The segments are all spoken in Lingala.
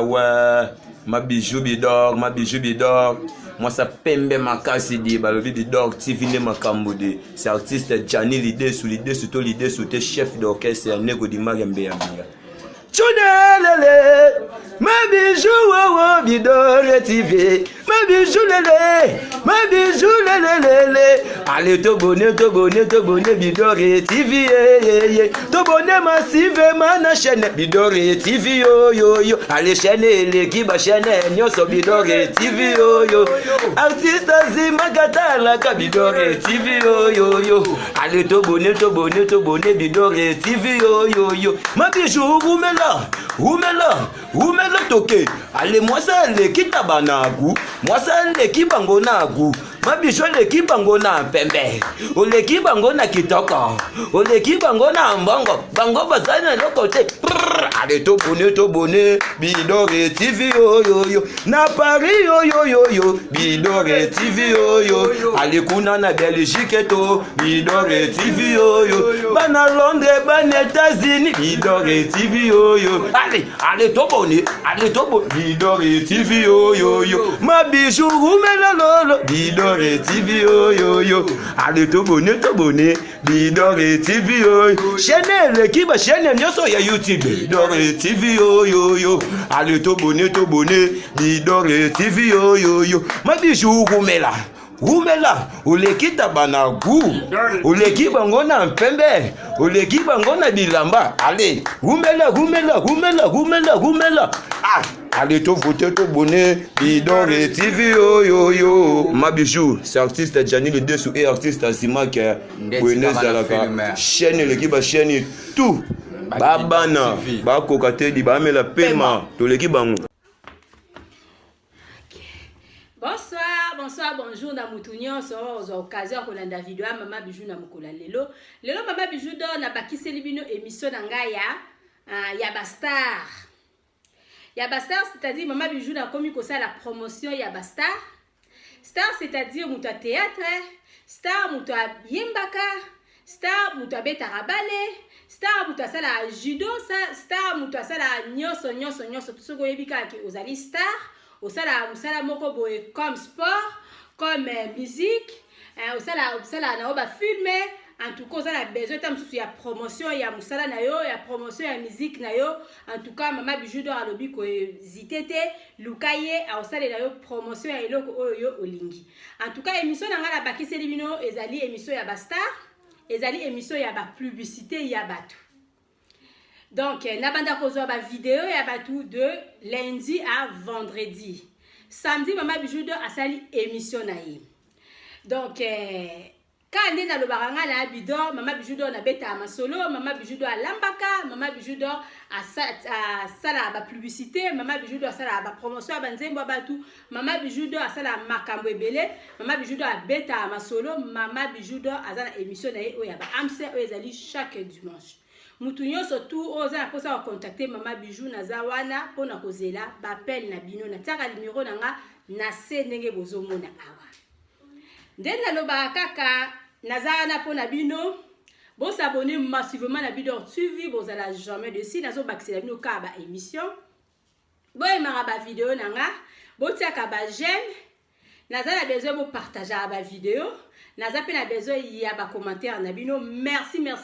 Ah ouais, ma bijou bidor, ma bijou bidor. Moi ça pembe ma casse dit, balobi bidor, tivine ma cambodé. C'est artiste Gianni l'idée sous l'idée sous tes chef d'orchestre, nego di magembe ya biga. Chunelele, ma bijou wawa bidor TV, ma bijou lele, ma bijou lele. Allez to bonnet bidor TV, to bonnet massive mana chaîne bidor TV yo. Allez chaîne l'équipe chaîne nyoso bidor TV yo. Artiste zima katala ka bidor TV yo. Allez to bonnet bidor TV yo. Ma bijou Oumela toke. Allez moi ça l'équipe tabanagu, moi ça l'équipe bangonagu. Ma bicho l'équipe bango na pembe, o l'équipe bango na kitoko, o l'équipe bango na mbongo, bango basana le côté. Allez to bonnet, bidor TV yo. Na Paris yo, bidor TV yo. Allez kuna na Belgique to, bidor TV yo. Bana Londres, bana États-Unis, bidor TV yo. Allez to bonnet, bidor TV yo. Ma bicho oumela lolo, bidor TV yo. Allez to bonnet, bidor TV yo. Chaîne l'équipe chaîne nyoso ya YouTube, bidor TV yo. Allez to bonnet, bidor TV yo. Ma bijou Oumela, ou l'équipe tabanagu, ou l'équipe angona pembe, ou l'équipe angona bilamba. Allez, Oumela. Ah, allez to voter to bonnet, bidor TV yo. Ma bijou, c'est artiste Gianni le dessous et artiste Asima qui est Buenos Aires. Chaîne l'équipe chaîne tout. Babana, ba kokate di ba mela paiement, to l'équipe bango. Bonjour na mutunyo so occasion ko landa video ya mama bijou na mukola lelo mama bijou do na bakiseli bino émission na nga ya bastar c'est-à-dire mama bijou na komi ko la promotion ya bastar star c'est-à-dire muto théâtre star muto yembaka star muto beta rabale star muto sala judo star muto sala nyoso tsoko yebika ki ozali star osala moko boye comme sport comme musique osala na oba filmer en tout cas osala besoin tam susu ya promotion ya musala na yo ya promotion ya musique na yo en tout cas mama bijou do alobi ko zitete lukaye osala na yo promotion ya eloko oyo olingi en tout cas émission na ngala bakiseli bino ezali émission ya bastar ezali émission ya ba publicité ya batu. Donc, nabanda kozwa ba vidéo ya batu de lundi à vendredi. Samedi, mama bijou do asali émission na ye. Donc, quand on est dans le baranga la bidor, mama bijou do na beta masolo, mama bijou do alambaka, mama bijou do asala ba publicité, mama bijou do asala ba promotion ba nzembo batu, mama bijou do asala makambo ebele, mama bijou do beta masolo, mama bijou do azala émission na ye oya ba amse oyezali chaque dimanche. Mutunyo surtout oza posa wa contacter mama bijou na zawana pona kozela ba appel na bino na taka numéro nanga na se ndenge bozomona awa. Ndenda loba kaka na zawana pona bino bo s'abonner massivement na bidor suivi bozala jamais de si nazo bakisela bino ka ba émission. Bo emara ba vidéo nanga bo tiaka ba j'aime nazala besoin bo partager ba vidéo. Naza pe na besoin ya ba commentaire na bino merci na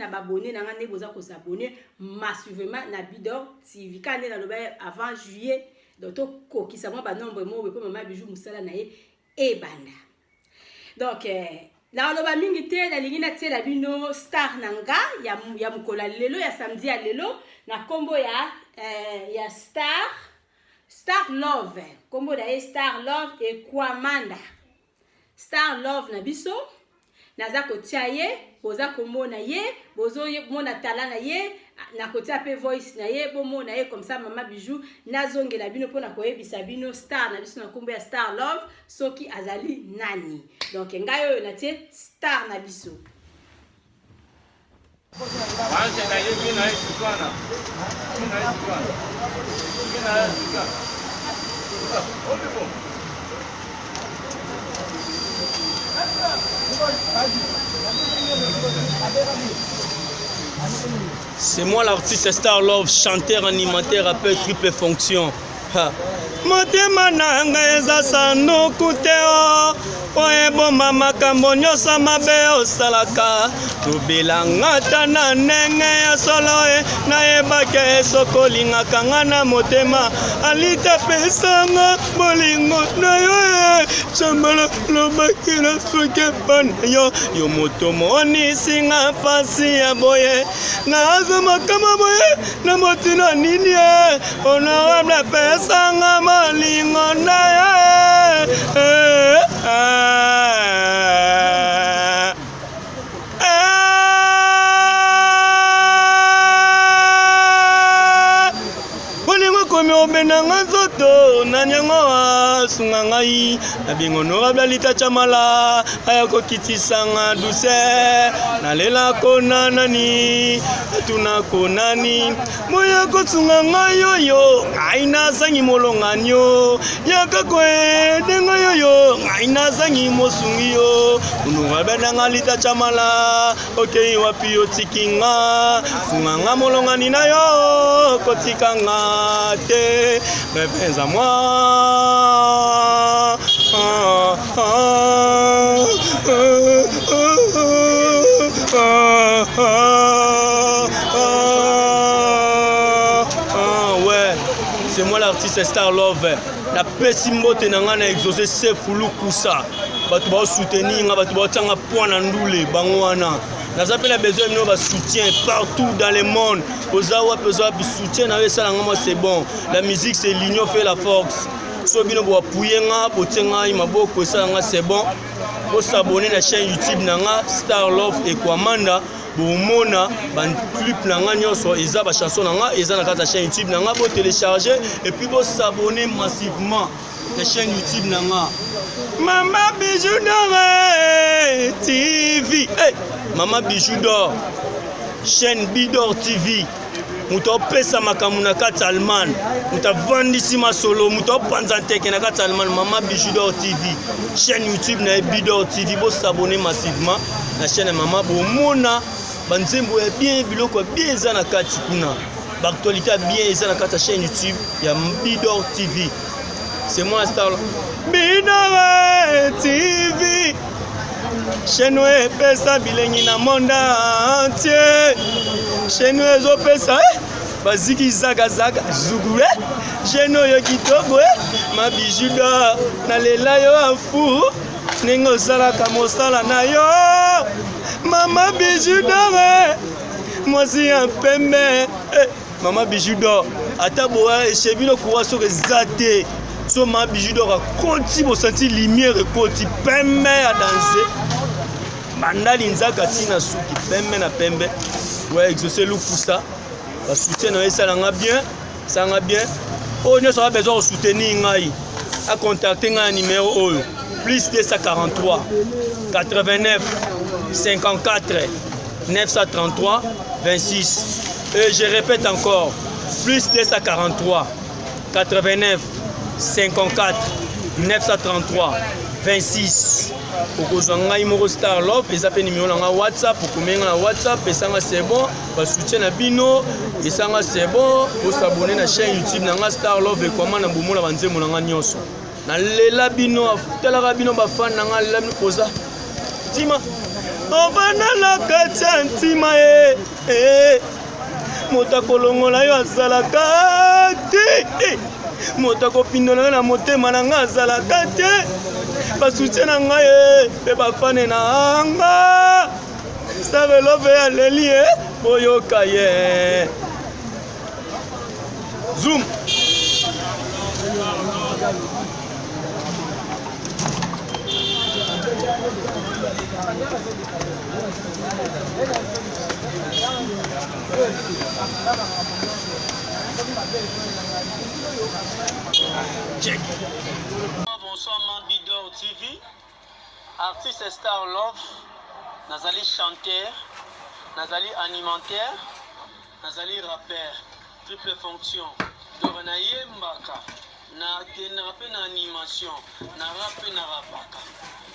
ba abonné na ngane boza ko s'abonner massivement na Bidor TV kande na loba avant juillet donc ko kisa mo ba nombre mo be mama bijou musala na ye e banda donc na loba mingi te na lingi na tsela bino star nanga ya mukola lelo ya samedi ya lelo na kombo ya star love kombo da star love et Kwamanda Star Love na biso naza kotia ye boza komona ye bozo mona tala na ye na kotia pe voice na ye bomona ye comme ça mama bijou nazongela bino pona koyebisa bino star na biso na kombo ya Star Love soki azali nani donc ngayo na tie star na biso C'est moi l'artiste Star Love, chanteur, animateur, rappeur, triple fonction. motema na ngai eza sanduku te o po ebomba makambo nyonso mabe osalaka tobelanga ata na ndenge ya solo nayebaki esoko olingaka nga na motema alita pesanga bolingo na yo chambala lobaki na soki epa na yo yo moto monisinga pasi ya boye nazo makama boye na motina nini honorable pesanga bolingo na yo Benanga nzoto na nyango sunga ngai na honorable Lita Chamala ayako kitisanga douceur nalela kona nani tuna konani moya ko sunga ngai yoyo aina sangi molonganyo yaka kwe denga yoyo aina sangi mosungi yo honorable nanga Lita Chamala okay wapi otikinga sunga nga molongani na yo kotikanga te reviens à moi. Ouais, c'est moi l'artiste Star Love. La pessimbo tenanga na exaucé c'est Foulou Koussa. Batu ba soutenir nga batu ba tanga point na ndule bangwana. Nous avons besoin de soutien partout dans le monde. Ozawa soutien c'est bon. La musique c'est l'union fait la force. So bino bo appuyer nga botenga maboko c'est bon. Bo s'abonner à la chaîne YouTube nanga Star Love et Kwamanda. Bomona ban clip nanga nyonso eza ba chanson nanga eza na kata chaîne YouTube nanga bo télécharger et puis bo s'abonner massivement la chaîne YouTube nanga Mama Bijou d'Or TV. Hey, Mama Bijou d'Or chaîne Bidor TV. Muto pesa makamu na kati Allemagne. Muta vandisi masolo, muto panza teke na kati Allemagne. Mama Bijou d'Or TV. Chaîne YouTube na Bidor TV. Bo s'abonner massivement la chaîne Mama Bomona. Banzembo ya bien biloko bien eza na kati kuna. L'actualité bien eza na kati la chaîne YouTube ya Bidor TV. C'est moi Star Bidor TV. Chaîne où pesa bilengi na monde entier. Chaîne où ezo pesa baziki zaga zaga zugure. Chaîne yo kitoko ma Bijou d'Or na lela yo afu. Ningo sala kamosala na yo. Mama Bijou d'Or. Moi si un pembe. Mama Bijou d'Or. Ata boa chebino kuwa so rezate. So ma Bijou d'Or a conti bo senti lumière conti pembe à danser. Bandali nzaka tina suki pembe na pembe. Ouais exaucer le poussa. La soutien na ça nga bien, ça nga bien. Oh nous aura besoin de soutenir ngai. A contacter ngai numéro oyo. Plus 243 89 54 933 26. Et je répète encore, plus 243 89 54 933 26. Okozanga imoro Star Love et ça peut numéro na WhatsApp pour commander na WhatsApp et ça c'est bon ba soutien na bino et ça c'est bon pour s'abonner na chaîne YouTube na Star Love et comment na bomola banzemo na nyonso na lela bino afutela bino ba fan na lela poza tima obana la katia ntima motakolongola yo azalaka te motako pindola na motema na nga azalaka te basoutien na ngai pe bafane na nga Star Love aleli boyoka ye zoom check. Bonsoir ma Bidor TV, artiste Star Love, nazali chanteur, nazali animateur, nazali rappeur, triple fonction. Donc na yembaka, na rappe na animation, na rappe na rapaka.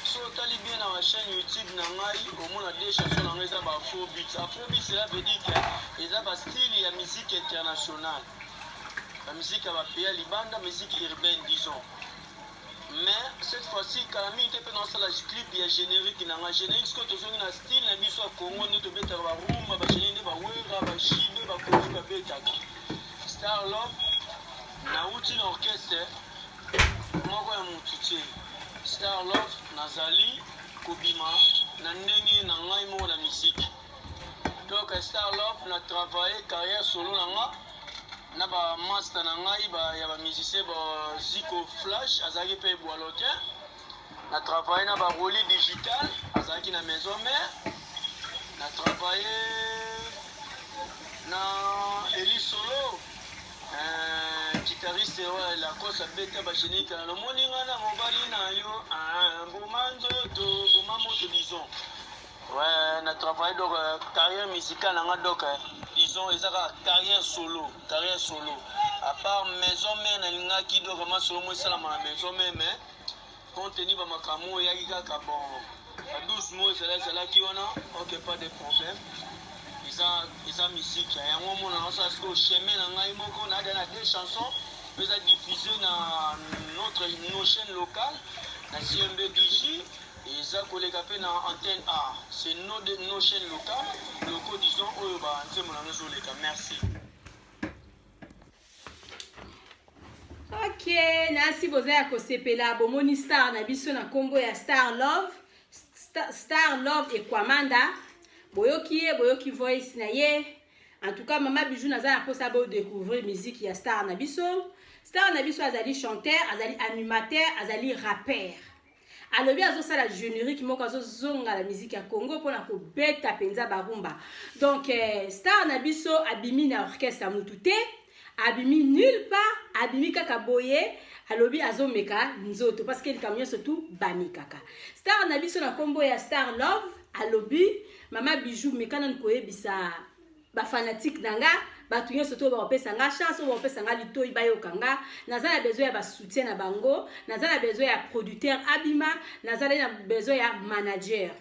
So tali bien na ma chaîne YouTube na ngai au moins des chansons na ngai za ba Afrobeat. Afrobeat cela veut dire que eza ba style ya musique internationale. la musique à Bapéa Libanda, musique urbaine, disons. Mais cette fois-ci, Kalami était dans la clip, il y a générique, il y a un générique, ce que tu as un style, la mise au Congo, nous devons être à Rouma, Bachine, Bawera, Bachine, Bakofi, Babetaka. Star Love, Nauti l'orchestre, Moko ya Moutouti. Star Love, Nazali, Kobima, Nandeni, Nangai, Mo, la musique. Donc, Star Love, on a travaillé carrière solo, na ba master na ngai ba ya ba musicien ba Zico Flash azaki pe boalote na travailler na ba Roli digital azaki na maison mère na travailler na Eli Solo guitariste ouais la cause beta ba genika le moninga na mobali na yo bomanzo to bomamoto disons ouais na travailler donc carrière musicale na donc disons ils ont carrière solo à part maison mère na qui doit vraiment solo moi ça la maison mère mais compte tenu ba makamo ya kaka bon doucement c'est là qui on a OK pas de problème ils ont musique ya ngo mona ça ce que chemin na ngai moko na deux chansons ils ont diffusé na nos chaînes locales na CMB DJ et ça collègue à peine en antenne A c'est nos chaînes locales locaux disons oh bah c'est mon ami merci. Ok, nasi boza ya kosepela bomoni star na biso na kombo ya Star Love. Star Love Ekwamanda. Boyoki voice na ye. En tout cas, Mama Bijou naza na posa bo découvrir musique ya Star na biso. Star na biso azali chanteur, azali animateur, azali rappeur. Alobi azosala générique moko azozonga la musique ya Congo pona ko beta penza barumba. Donc Star na biso abimi na orchestre mutute. Abimi nulle part, abimi kaka boye, alobi azomeka nzoto parce que le camion surtout bami kaka. Star na biso na kombo ya Star Love, alobi Mama Bijou mekana nkoye bisa ba fanatique nanga, batu nyo surtout ba opesa nga chance, ba opesa nga litoi bayokanga, nazala besoin ya ba soutien na bango, nazala besoin ya producteur Abima, nazala besoin ya manager.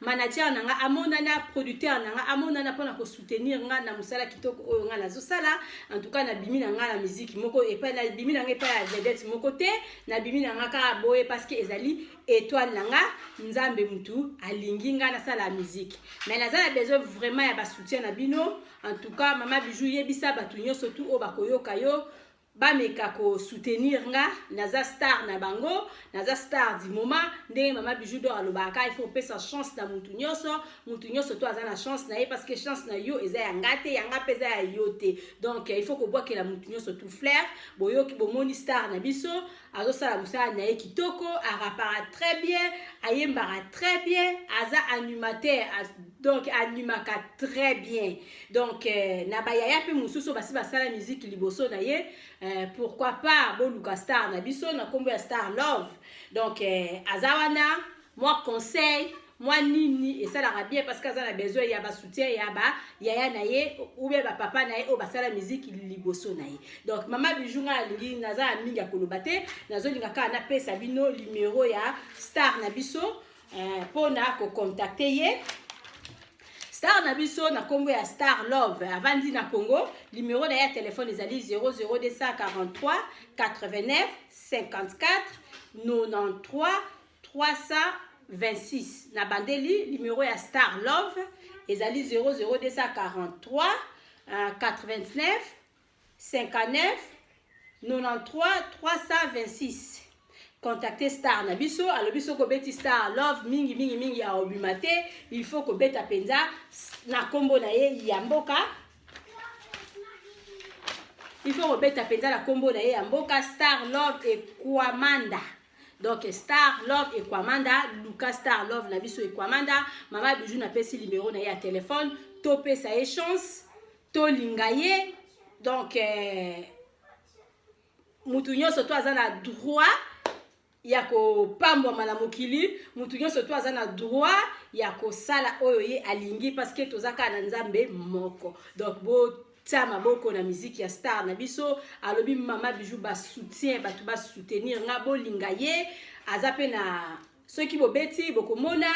Manager nanga amonana producteur nanga amonana pona ko soutenir nga na musala kitoko oyo nga nazo sala en tout cas na bimi na nga la musique moko et pas na bimi na nga pa ya vedette mon côté na bimi na nga ka boye parce que ezali étoile nanga nzambe mutu alingi nga na sala musique mais nazala besoin vraiment ya ba soutien na bino en tout cas Mama Bijou yebisa batu nyonso tout o bakoyoka yo bameka ko soutenir nga naza star na bango naza star du moment ndenge Mama Bijou do alobaka il faut pesa chance na mutu nyonso to aza na chance na ye parce que chance na yo eza ya ngate yanga pesa ya yote donc il faut ko boke la mutu nyonso tout flair boyoki bomoni star na biso azosala musala na ye kitoko arapara très bien ayembara très bien aza animateur donc animaka très bien donc na bayaya pe mususu basi basala musique liboso na ye pourquoi pas boluka star na biso na kombo ya Star Love donc azawana moi conseil moi nini et ça la bien parce que ça a besoin ya ba soutien ya ba yaya na ye ou bien ba papa na ye o basala musique liboso na ye donc Mama Bijou nga lingi naza mingi kolobate nazo linga ka na pesa bino numéro ya Star na biso pona ko contacter ye Star na biso na kombo ya Star Love avandi na Congo numéro na ya téléphone ezali 00243 89 54 93 326 na bandeli numéro ya Star Love ezali 00243 89 59 93 326 contacter Star na biso alobiso ko beti Star Love mingi ya obimate il faut ko beta penza na kombo na ye ya mboka il faut ko beta penza na kombo na ye ya mboka Star Love Ekwamanda donc Star Love Ekwamanda Luka Star Love na biso Ekwamanda Mama Bijou na pesi numéro na ye ya téléphone to pesa ye chance to lingaye donc mutu nyonso to aza na droit ya ko pambwa na mokili mutu nyonso to aza na droit ya ko sala oyo ye alingi parce que tozaka na nzambe moko donc bo tia maboko na musique ya Star na biso alobi Mama Bijou ba soutien batu ba soutenir nga bolinga ye aza pe na ceux qui bobeti bokomona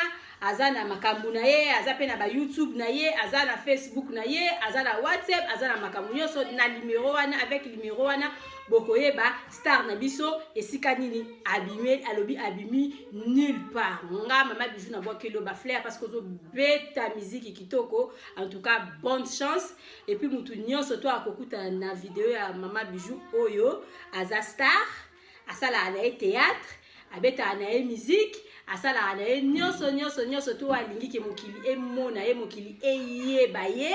aza na makambo na ye, aza pe na ba YouTube na ye, aza na Facebook na ye, aza na WhatsApp, aza na makambo nyonso na numéro wana, avec numéro wana bokoyeba star na biso esika nini abimi alobi abimi nulle part. Nga Mama Bijou na boa kelo ba flair parce que zo beta musique kitoko. En tout cas bonne chance, et puis mutu nyonso to akokuta na video ya Mama Bijou oyo aza star asala na théâtre abeta na musique asala na nyonso to alingi ke mokili emona ye mokili eyeba ye.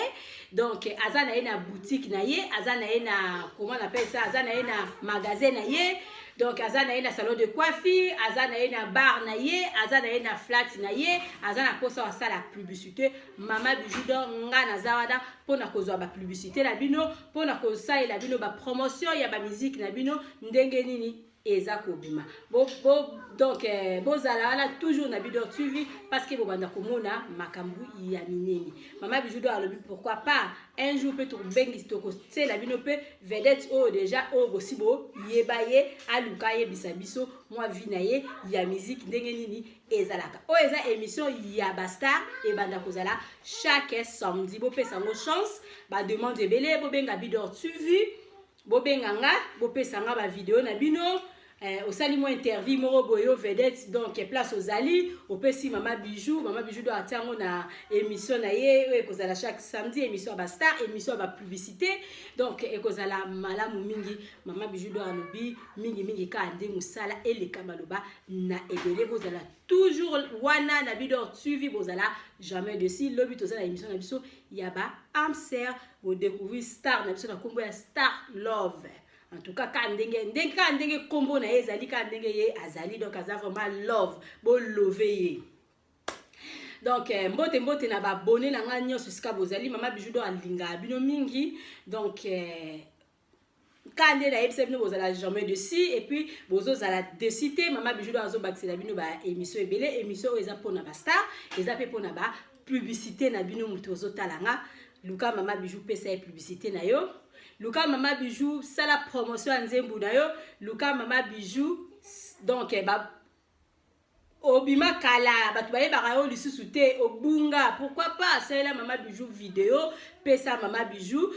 Donc aza na ye na boutique na ye, aza na ye na comment on appelle ça, aza na ye na magasin na ye, donc aza na ye na salon de coiffure, aza na ye na bar na ye, aza na ye na flat na ye, aza na posa asala publicité. Mama Bijou donc nga na zawada pona kozwa ba publicité na bino, pona kosalela la bino ba promotion ya ba musique na bino ndenge nini eza kobima donc bozala ala toujours na Bidor TV parce que bobanda komona makambu ya minene. Mama Bijou do alobi pourquoi pas un jour peut to bengi stoko c'est la bino pe vedette o déjà o bosibo yebaye aluka ye bisabiso moi vinaye ya musique ndenge nini ezalaka o eza émission ya Bastar et banda kozala chaque samedi bo pesa ngo chance ba demande ebele bo benga Bidor TV bo benga nga bo pesa nga ba vidéo na bino. Au sali mo interview moro boyo vedette donc place aux ali au pesi Mama Bijou do atango na émission na ye ekozala chaque samedi émission Bastar émission ba publicité donc ekozala malamu mingi. Mama Bijou do alobi mingi ka ande musala eleka maloba na ebele bozala toujours wana na Bidor TV bozala jamais de si lobi tozala émission na biso yaba amser bo découvrir star na biso na kombo ya Star Love. En tout cas quand ndenge combo na ezali quand ndenge ye azali donc aza vraiment love bo love ye. Donc mbote na ba abonné na nga nyonso sika bozali. Mama Bijou do alinga bino mingi donc quand ndenge na yebisa bino bozala jamais de si et puis bozo zala de cité. Mama Bijou do azo bakisela bino ba émission ebele émission eza pona ba star eza pe pona ba publicité na bino muto zo talanga luka Mama Bijou pesa e publicité na yo. Luka Mama Bijou sala promotion à Nzembu na yo. Luka Mama Bijou donc obima kala batu baye barayo lisusu te obunga pourquoi pas sala Mama Bijou vidéo pesa Mama Bijou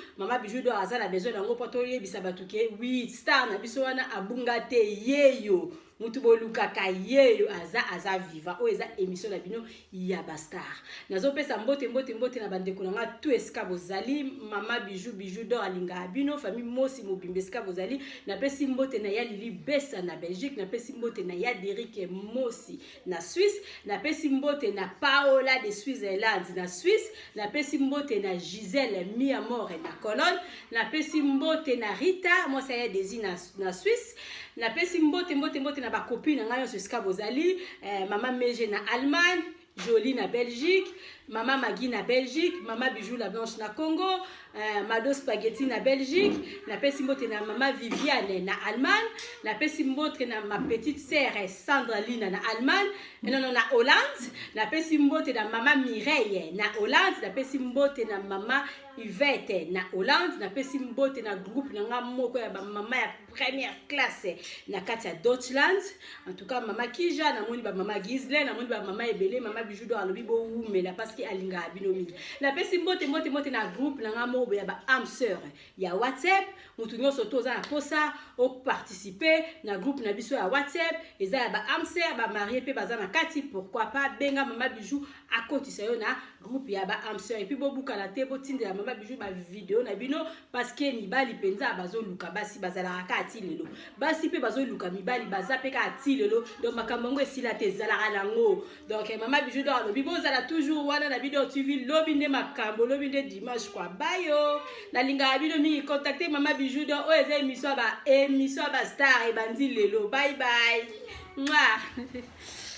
do azala besoin dango poto yebisa batu ke oui star na biso wana abunga te yeyo mutu boluka ka yeyo aza viva o eza émission na bino ya Bastar. Nazo pesa mbote na bandeko na nga tout eska bozali. Mama Bijou do alinga bino famille mosi mobimbe eska bozali. Na pesi mbote na ya Lili Bessa na Belgique, na pesi mbote na ya Derrick Mosi na Suisse, na pesi mbote na Paola de Switzerland na Suisse, na pesi mbote na Gisèle Miamor na Cologne, na pesi mbote na Rita moi ça y est Desi na Suisse, na pesi mbote na ba copine nga yonso ska bozali. Mama Meje na Allemagne, Jolie na Belgique, Mama Magui na Belgique, Mama Bijou la Blanche na Congo, Mado Spaghetti na Belgique, na pesi mbote na Mama Viviane na Allemagne, na pesi mbote na ma petite sœur Sandra Lina na Allemagne, na Hollande, na pesi mbote na Mama Mireille na Hollande, na pesi mbote na Mama Yvette na Hollande, na pesi mbote na groupe na nga moko ya ba mama ya première classe na kati ya Deutschland. En tout cas Mama Kija na moni ba Mama Gisle na moni ba Mama ebele. Mama Bijou do alobi bo umela parce que alinga bino mingi. Na pesi mbote na groupe na nga moko ya ba am sœur ya WhatsApp mutu nyonso toza na posa o participer na groupe na biso ya WhatsApp eza ya ba am sœur ba marié pe baza na kati pourquoi pas benga Mama Bijou akotisa yo na groupe ya ba am sœur et puis bo buka na te bo tindela Mama Bijou ba vidéo na bino parce que mibali penza bazo luka basi bazala ka ati lelo basi pe bazo luka mibali baza pe ka ati lelo donc makambo ngo esila te zala lango. Donc Mama Bijou do alobi bozala toujours wana na Bidor TV lobi nde makambo lobi nde dimanche kwa bayo na linga bino mi contacter Mama Bijou do o eza émission ba star e bandi lelo bye bye. Mwah.